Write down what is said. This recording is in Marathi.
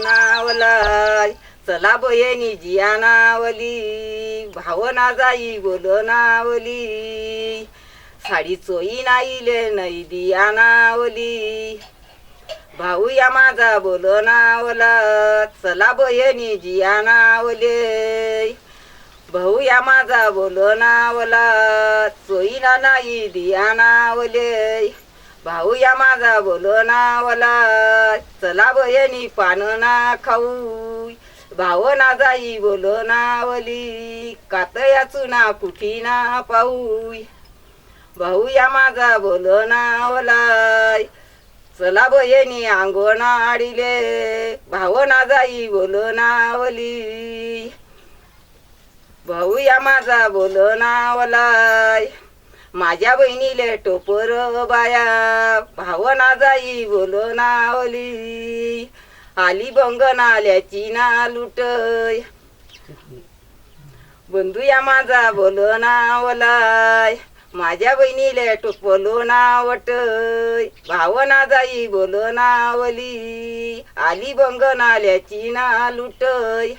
नावलाय चला बहिणी जिया नावली भावना जाई बोल नावली साडी चोई नाईले नाही दिया नावली भाऊ या माझा बोल नावला चला बहिणी जिया नावले भाऊ या माझा बोल नावला चोई ना नाही दिया नावले भाऊ या माझा बोल नावला चला बहिणी पान ना खाऊ भाव ना जाई बोल नावली कातया चुना कुठी ना पाऊ भाऊ या माझा बोल नावलाय चला बहिणी अंगण आडिले भाव ना जाई बोल नावली भाऊ या माझा बोल नावलाय माझ्या बहिणीले टोपर बाया भाव ना जाई बोल नावली आली बंगन आल्याची ना लुटय बंधू या माझा बोल नावलाय माझ्या बहिणीले टोपलो नावटय भाव ना जाई बोल नावली आली बंगन आल्याची ना लुटय